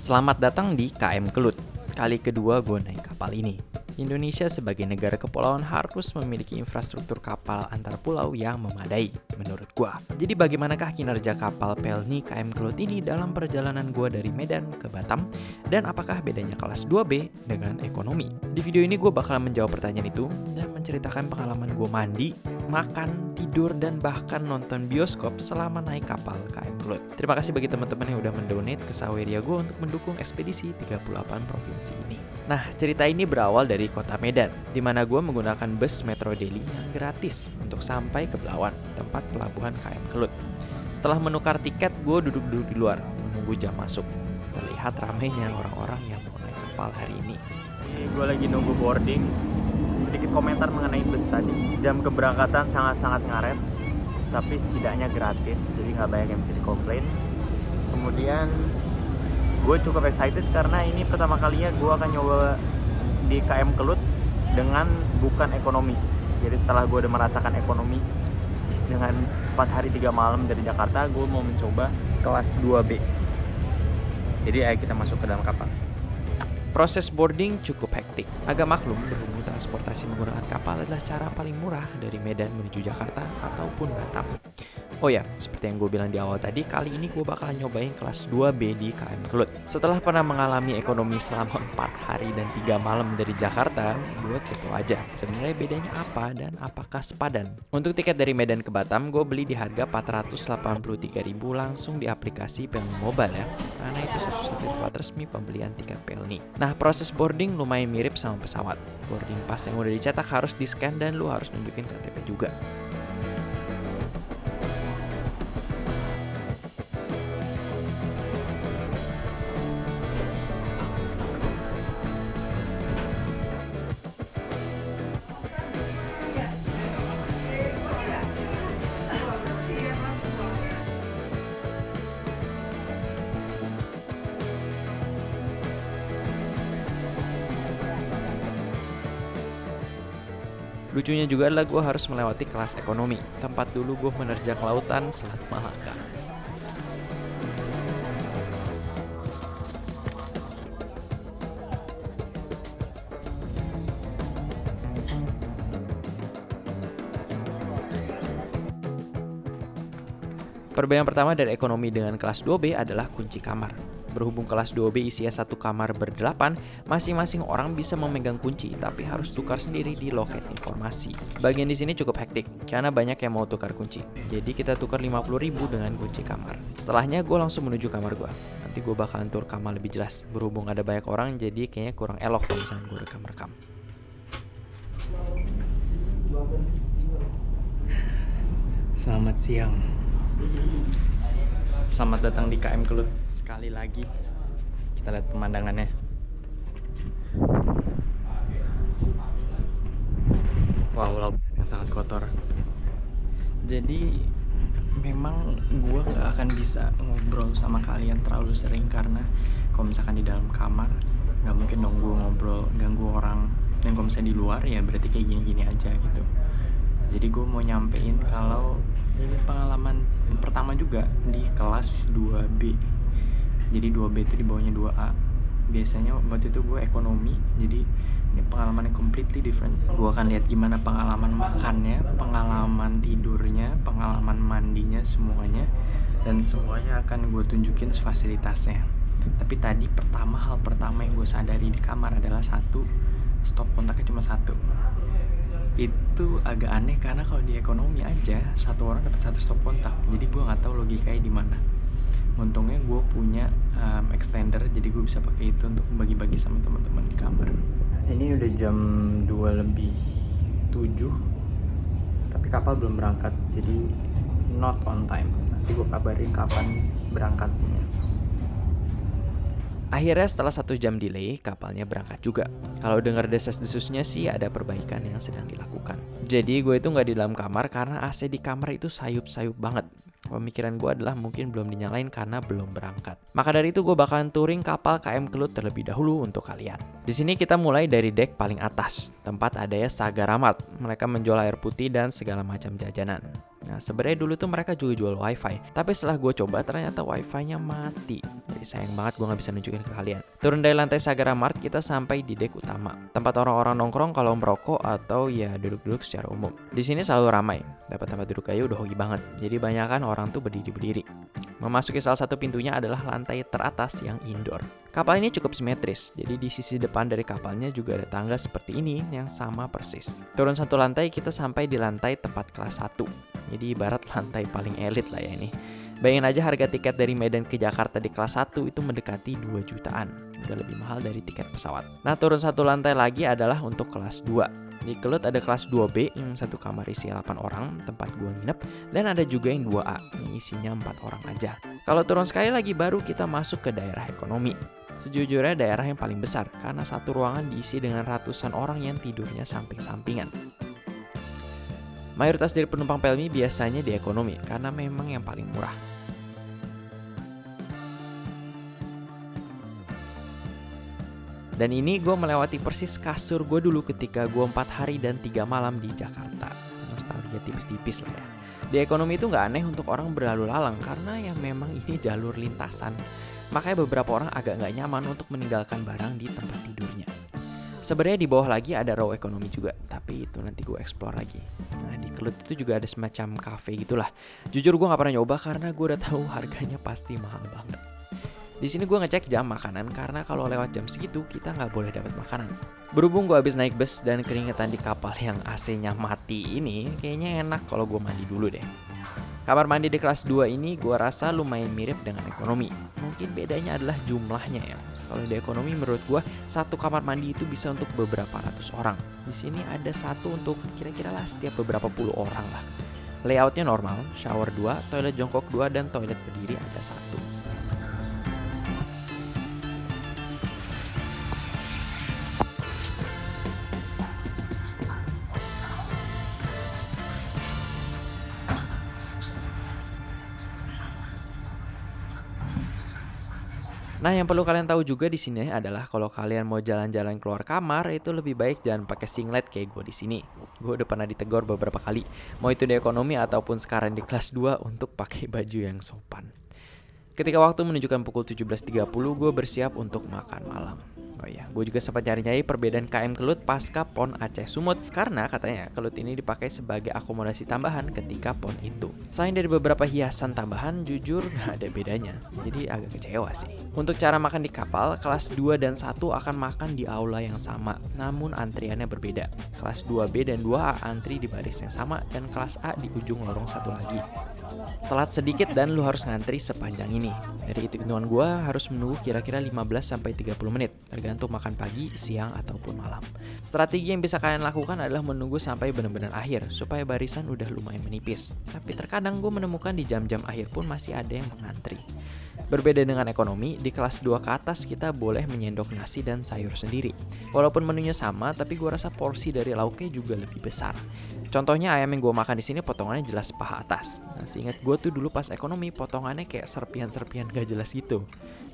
Selamat datang di KM Kelut. Kali kedua gue naik kapal ini. Indonesia sebagai negara kepulauan harus memiliki infrastruktur kapal antar pulau yang memadai, menurut gue. Jadi bagaimanakah kinerja kapal Pelni KM Kelut ini dalam perjalanan gue dari Medan ke Batam? Dan apakah bedanya kelas 2B dengan ekonomi? Di video ini gue bakal menjawab pertanyaan itu dan menceritakan pengalaman gue mandi, makan, tidur, dan bahkan nonton bioskop selama naik kapal KM Kelut. Terima kasih bagi teman-teman yang udah mendonate ke Saweria gue untuk mendukung ekspedisi 38 provinsi ini. Nah, cerita ini berawal dari kota Medan, di mana gue menggunakan bus Metro Daily yang gratis untuk sampai ke Belawan, tempat pelabuhan KM Kelut. Setelah menukar tiket, gue duduk-duduk di luar, menunggu jam masuk. Terlihat ramainya orang-orang yang mau naik kapal hari ini. Gue lagi nunggu boarding. Sedikit komentar mengenai bus tadi. Jam keberangkatan sangat-sangat ngaret, tapi setidaknya gratis, jadi nggak banyak yang bisa dikomplain. Kemudian gue cukup excited karena ini pertama kalinya gue akan nyoba di KM Kelut dengan bukan ekonomi. Jadi setelah gue udah merasakan ekonomi dengan 4 hari 3 malam dari Jakarta, gue mau mencoba kelas 2B. Jadi ayo kita masuk ke dalam kapal. Proses boarding cukup hektik. Agak maklum, berhubung transportasi menggunakan kapal adalah cara paling murah dari Medan menuju Jakarta ataupun Batam. Oh ya, seperti yang gue bilang di awal tadi, kali ini gue bakal nyobain kelas 2B di KM Kelut. Setelah pernah mengalami ekonomi selama 4 hari dan 3 malam dari Jakarta, gue kepo aja sebenarnya bedanya apa dan apakah sepadan. Untuk tiket dari Medan ke Batam, gue beli di harga 483.000 langsung di aplikasi Pelni Mobile ya, karena itu satu-satunya tempat resmi pembelian tiket Pelni. Nah, proses boarding lumayan mirip sama pesawat. Boarding pass yang udah dicetak harus di-scan dan lu harus nunjukin KTP juga. Lucunya juga adalah gue harus melewati kelas ekonomi, tempat dulu gue menerjang lautan Selat Malaka. Perbedaan pertama dari ekonomi dengan kelas 2B adalah kunci kamar. Berhubung kelas 2B isinya satu kamar berdelapan, masing-masing orang bisa memegang kunci, tapi harus tukar sendiri di loket informasi. Bagian di sini cukup hektik, karena banyak yang mau tukar kunci. Jadi kita tukar 50.000 dengan kunci kamar. Setelahnya gue langsung menuju kamar gue. Nanti gue bakalan tur kamar lebih jelas. Berhubung ada banyak orang, jadi kayaknya kurang elok kalau misalnya gue rekam-rekam. Selamat siang. Selamat datang di KM Kelut. Sekali lagi kita lihat pemandangannya. Wow, laut yang sangat kotor. Jadi memang gue gak akan bisa ngobrol sama kalian terlalu sering, karena kalau misalkan di dalam kamar gak mungkin dong gue ngobrol ganggu orang. Dan kalau misalnya di luar ya berarti kayak gini-gini aja gitu. Jadi gue mau nyampein kalau ini pengalaman pertama juga di kelas 2B. Jadi 2B itu di bawahnya 2A. Biasanya waktu itu gue ekonomi, jadi ini pengalaman yang completely different. Gue akan lihat gimana pengalaman makannya, pengalaman tidurnya, pengalaman mandinya, semuanya. Dan semuanya akan gue tunjukin fasilitasnya. Tapi tadi hal pertama yang gue sadari di kamar adalah satu, stop kontaknya cuma satu. Itu agak aneh karena kalau di ekonomi aja satu orang dapat satu stop kontak, jadi gue nggak tahu logikanya di mana. Untungnya gue punya extender, jadi gue bisa pakai itu untuk bagi-bagi sama teman-teman di kamar. Ini udah jam 2:07, tapi kapal belum berangkat, jadi not on time. Nanti gue kabarin kapan berangkatnya. Akhirnya setelah 1 jam delay, kapalnya berangkat juga. Kalau dengar desas-desusnya sih ada perbaikan yang sedang dilakukan. Jadi gue itu gak di dalam kamar karena AC di kamar itu sayup-sayup banget. Pemikiran gue adalah mungkin belum dinyalain karena belum berangkat. Maka dari itu gue bakalan touring kapal KM Kelut terlebih dahulu untuk kalian. Di sini kita mulai dari dek paling atas, tempat adanya Saga Ramat. Mereka menjual air putih dan segala macam jajanan. Nah sebenarnya dulu tuh mereka juga jual wifi, tapi setelah gue coba ternyata wifi-nya mati. Jadi sayang banget gue nggak bisa nunjukin ke kalian. Turun dari lantai Sagara Mart kita sampai di dek utama, tempat orang-orang nongkrong kalau merokok atau ya duduk-duduk secara umum. Di sini selalu ramai, dapat tempat duduk aja udah hoki banget. Jadi banyakan orang tuh berdiri-berdiri. Memasuki salah satu pintunya adalah lantai teratas yang indoor. Kapal ini cukup simetris, jadi di sisi depan dari kapalnya juga ada tangga seperti ini yang sama persis. Turun satu lantai kita sampai di lantai tempat kelas 1. Jadi ibarat lantai paling elit lah ya ini. Bayangin aja harga tiket dari Medan ke Jakarta di kelas 1 itu mendekati 2 jutaan. Udah lebih mahal dari tiket pesawat. Nah turun satu lantai lagi adalah untuk kelas 2. Di Kelut ada kelas 2B yang satu kamar isi 8 orang, tempat gua nginep. Dan ada juga yang 2A yang isinya 4 orang aja. Kalau turun sekali lagi baru kita masuk ke daerah ekonomi. Sejujurnya daerah yang paling besar karena satu ruangan diisi dengan ratusan orang yang tidurnya samping-sampingan. Mayoritas dari penumpang Pelni biasanya di ekonomi karena memang yang paling murah. Dan ini gue melewati persis kasur gue dulu ketika gue 4 hari dan 3 malam di Jakarta. Nostalgia tipis-tipis lah ya. Di ekonomi itu gak aneh untuk orang berlalu lalang karena ya memang ini jalur lintasan. Makanya beberapa orang agak gak nyaman untuk meninggalkan barang di tempat tidurnya. Sebenarnya di bawah lagi ada row ekonomi juga, tapi itu nanti gue explore lagi. Nah di Kelut itu juga ada semacam cafe gitulah. Jujur gue gak pernah nyoba karena gue udah tahu harganya pasti mahal banget. Di sini gue ngecek jam makanan karena kalau lewat jam segitu kita nggak boleh dapat makanan. Berhubung gue habis naik bus dan keringetan di kapal yang AC-nya mati ini, kayaknya enak kalau gue mandi dulu deh. Kamar mandi di kelas 2 ini gue rasa lumayan mirip dengan ekonomi. Mungkin bedanya adalah jumlahnya ya. Kalau di ekonomi menurut gue satu kamar mandi itu bisa untuk beberapa ratus orang. Di sini ada satu untuk kira-kira lah setiap beberapa puluh orang lah. Layoutnya normal, shower 2, toilet jongkok 2, dan toilet berdiri ada 1. Nah, yang perlu kalian tahu juga di sini adalah kalau kalian mau jalan-jalan keluar kamar itu lebih baik jangan pakai singlet kayak gue di sini. Gue udah pernah ditegur beberapa kali, mau itu di ekonomi ataupun sekarang di kelas 2 untuk pakai baju yang sopan. Ketika waktu menunjukkan pukul 17.30, gue bersiap untuk makan malam. Oh iya, gue juga sempat nyari-nyari perbedaan KM Kelut pasca PON Aceh Sumut karena katanya Kelut ini dipakai sebagai akomodasi tambahan ketika PON itu. Selain dari beberapa hiasan tambahan, jujur gak ada bedanya, jadi agak kecewa sih. Untuk cara makan di kapal, kelas 2 dan 1 akan makan di aula yang sama, namun antriannya berbeda. Kelas 2B dan 2A antri di baris yang sama dan kelas A di ujung lorong satu lagi. Telat sedikit dan lu harus ngantri sepanjang ini. Dari hitungan gue harus menunggu kira-kira 15-30 menit, tergantung makan pagi, siang, ataupun malam. Strategi yang bisa kalian lakukan adalah menunggu sampai benar-benar akhir, supaya barisan udah lumayan menipis. Tapi terkadang gue menemukan di jam-jam akhir pun masih ada yang mengantri. Berbeda dengan ekonomi, di kelas 2 ke atas kita boleh menyendok nasi dan sayur sendiri. Walaupun menunya sama, tapi gue rasa porsi dari lauknya juga lebih besar. Contohnya ayam yang gue makan di sini potongannya jelas paha atas. Nah, seingat gue tuh dulu pas ekonomi potongannya kayak serpian-serpian gak jelas gitu.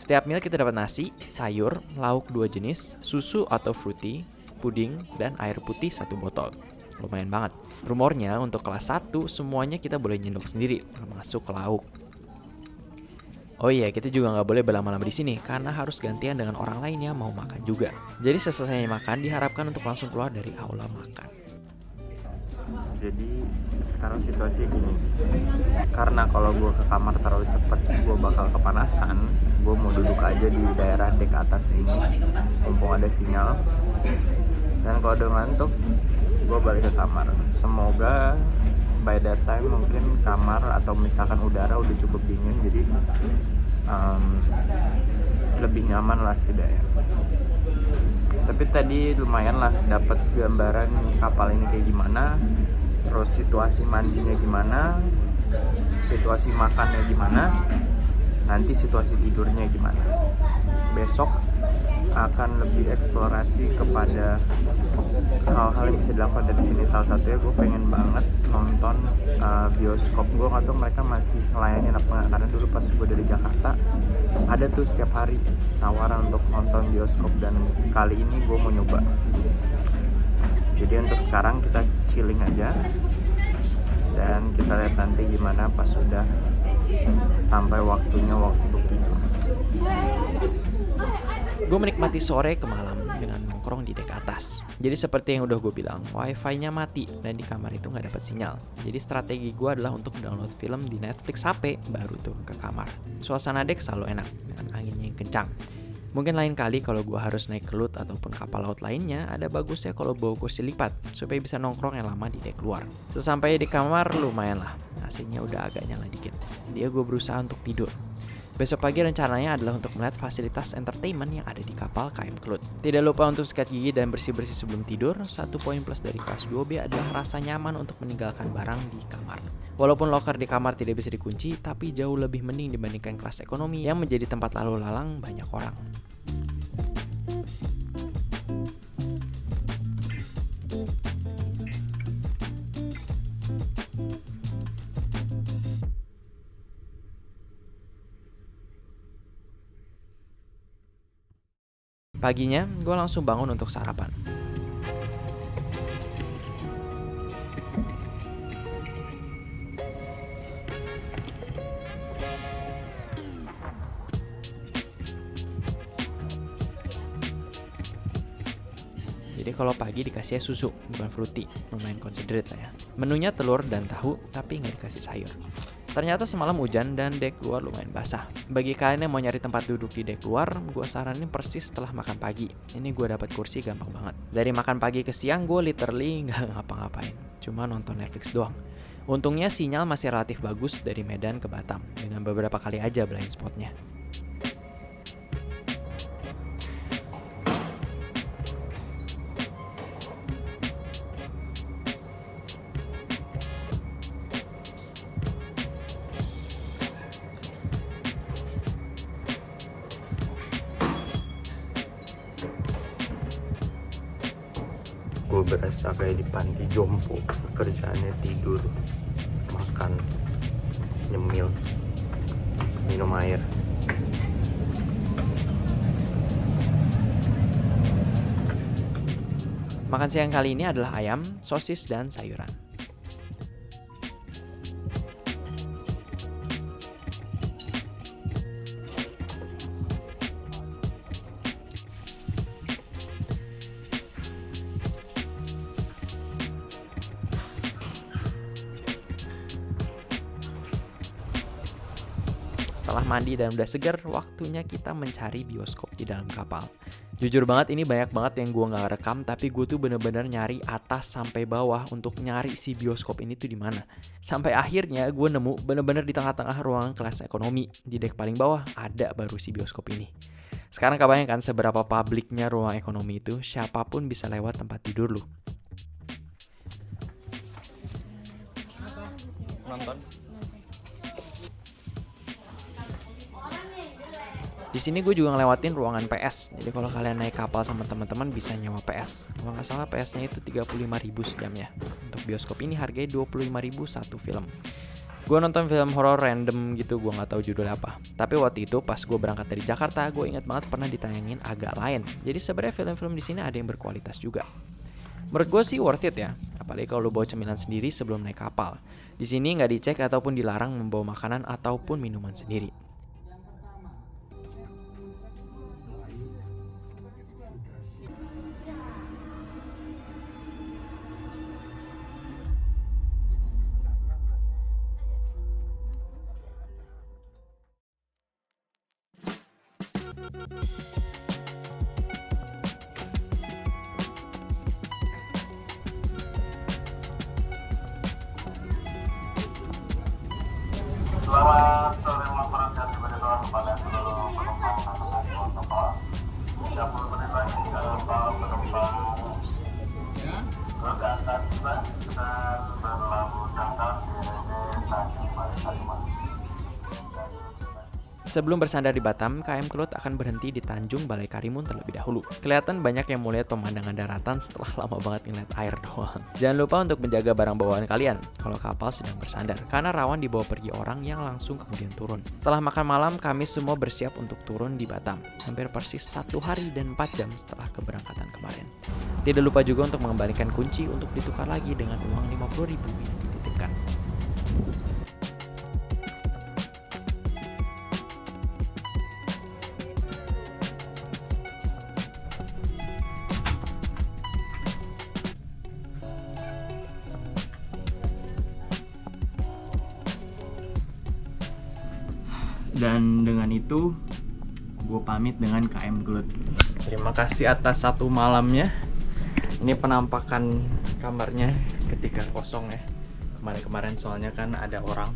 Setiap meal kita dapat nasi, sayur, lauk 2 jenis, susu atau fruity, puding, dan air putih 1 botol. Lumayan banget. Rumornya untuk kelas 1 semuanya kita boleh nyendok sendiri, termasuk lauk. Oh iya, kita juga nggak boleh berlama-lama di sini karena harus gantian dengan orang lain yang mau makan juga. Jadi seselesai makan diharapkan untuk langsung keluar dari aula makan. Jadi sekarang situasi gini, karena kalau gue ke kamar terlalu cepet gue bakal kepanasan. Gue mau duduk aja di daerah dek atas ini, mumpung ada sinyal. Dan kalau udah ngantuk, gue balik ke kamar. Semoga by that time mungkin kamar atau misalkan udara udah cukup dingin, jadi lebih nyaman lah setidaknya. Tapi tadi lumayan lah dapat gambaran kapal ini kayak gimana, terus situasi mandinya gimana, situasi makannya gimana, nanti situasi tidurnya gimana. Besok akan lebih eksplorasi kepada hal-hal yang bisa dilakukan dari sini. Salah satunya gue pengen banget nonton bioskop. Gue nggak tahu mereka masih ngelayanin apa nggak, karena dulu pas gue dari Jakarta ada tuh setiap hari tawaran untuk nonton bioskop, dan kali ini gue mau nyoba. Jadi untuk sekarang kita chilling aja, Dan kita lihat nanti gimana pas sudah sampai waktunya waktu tidur. Gue menikmati sore ke malam dengan nongkrong di dek atas. Jadi seperti yang udah gue bilang, wifi-nya mati dan di kamar itu nggak dapat sinyal. Jadi strategi gue adalah untuk download film di Netflix HP baru tuh ke kamar. Suasana dek selalu enak dengan anginnya yang kencang. Mungkin lain kali kalau gue harus naik kelut ataupun kapal laut lainnya, ada bagusnya kalau bawa kursi lipat supaya bisa nongkrong yang lama di dek luar. Sesampainya di kamar lumayan lah, AC-nya udah agak nyala dikit. Dia gue berusaha untuk tidur. Besok pagi rencananya adalah untuk melihat fasilitas entertainment yang ada di kapal KM Kelut. Tidak lupa untuk sikat gigi dan bersih-bersih sebelum tidur. Satu poin plus dari kelas 2B adalah rasa nyaman untuk meninggalkan barang di kamar. Walaupun loker di kamar tidak bisa dikunci, tapi jauh lebih mending dibandingkan kelas ekonomi yang menjadi tempat lalu lalang banyak orang. Paginya, gue langsung bangun untuk sarapan. Jadi kalau pagi dikasihnya susu, bukan fruity, lumayan considerate lah ya. Menunya telur dan tahu, tapi nggak dikasih sayur. Ternyata semalam hujan dan dek luar lumayan basah. Bagi kalian yang mau nyari tempat duduk di dek luar, gue saranin persis setelah makan pagi. Ini gue dapat kursi gampang banget. Dari makan pagi ke siang gue literally nggak ngapa-ngapain, cuma nonton Netflix doang. Untungnya sinyal masih relatif bagus dari Medan ke Batam, dengan beberapa kali aja blind spotnya. Gue berasa kayak di panti jompo, kerjaannya tidur, makan, nyemil, minum air. Makan siang kali ini adalah ayam, sosis, dan sayuran. Setelah mandi dan udah segar, waktunya kita mencari bioskop di dalam kapal. Jujur banget ini banyak banget yang gue gak rekam, tapi gue tuh bener-bener nyari atas sampai bawah untuk nyari si bioskop ini tuh di mana. Sampai akhirnya gue nemu bener-bener di tengah-tengah ruangan kelas ekonomi. Di dek paling bawah ada baru si bioskop ini. Sekarang kebayang kan seberapa publiknya ruang ekonomi itu, siapapun bisa lewat tempat tidur lu. Nonton. Di sini gue juga ngelewatin ruangan PS. Jadi kalau kalian naik kapal sama teman-teman bisa nyewa PS. Kalau nggak salah PS-nya itu 35.000 sejamnya. Untuk bioskop ini harganya 25.000 satu film. Gue nonton film horor random gitu, gue nggak tahu judulnya apa. Tapi waktu itu pas gue berangkat dari Jakarta, gue ingat banget pernah ditayangin agak lain. Jadi sebenarnya film-film di sini ada yang berkualitas juga. Menurut gue sih worth it ya, apalagi kalau lo bawa cemilan sendiri sebelum naik kapal. Di sini nggak dicek ataupun dilarang membawa makanan ataupun minuman sendiri. Selamat sore melaporkan diberitahu kepada seluruh penumpang dan penumpang kapal. 30 menit lagi kapal penumpang akan tiba dan berlabuh jangkar di Tanjung Balai. Sebelum bersandar di Batam, KM Kelut akan berhenti di Tanjung Balai Karimun terlebih dahulu. Kelihatan banyak yang mau lihat pemandangan daratan setelah lama banget ngeliat air doang. Jangan lupa untuk menjaga barang bawaan kalian kalau kapal sedang bersandar, karena rawan dibawa pergi orang yang langsung kemudian turun. Setelah makan malam, kami semua bersiap untuk turun di Batam. Hampir persis 1 hari dan 4 jam setelah keberangkatan kemarin. Tidak lupa juga untuk mengembalikan kunci untuk ditukar lagi dengan uang 50.000 yang dititipkan. Dan dengan itu gue pamit dengan KM Gelut. Terima kasih atas satu malamnya. Ini penampakan kamarnya ketika kosong ya. Kemarin-kemarin soalnya kan ada orang.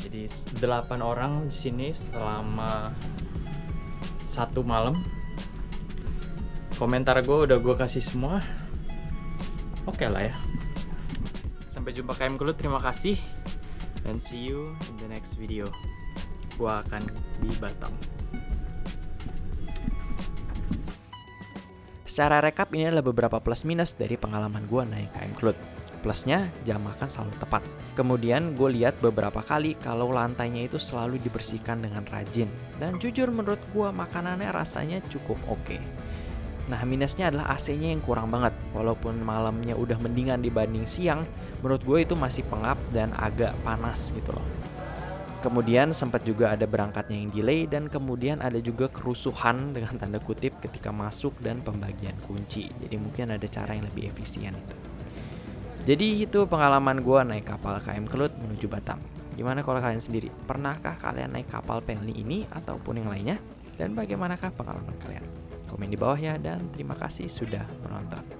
Jadi 8 orang di sini selama 1 malam. Komentar gue udah gue kasih semua. Oke lah ya. Sampai jumpa KM Gelut, terima kasih. And see you in the next video. Gua akan di Batam. Secara rekap, ini adalah beberapa plus minus dari pengalaman gua naik KM Gelut. Plusnya, jam makan selalu tepat. Kemudian gue lihat beberapa kali kalau lantainya itu selalu dibersihkan dengan rajin. Dan jujur menurut gua makanannya rasanya cukup oke. Nah, minusnya adalah AC-nya yang kurang banget. Walaupun malamnya udah mendingan dibanding siang, menurut gue itu masih pengap dan agak panas gitu loh. Kemudian sempat juga ada berangkatnya yang delay, dan kemudian ada juga kerusuhan dengan tanda kutip ketika masuk dan pembagian kunci. Jadi mungkin ada cara yang lebih efisien itu. Jadi itu pengalaman gue naik kapal KM Gelut menuju Batam. Gimana kalau kalian sendiri? Pernahkah kalian naik kapal Pelni ini ataupun yang lainnya? Dan bagaimanakah pengalaman kalian? Komen di bawah ya, dan terima kasih sudah menonton.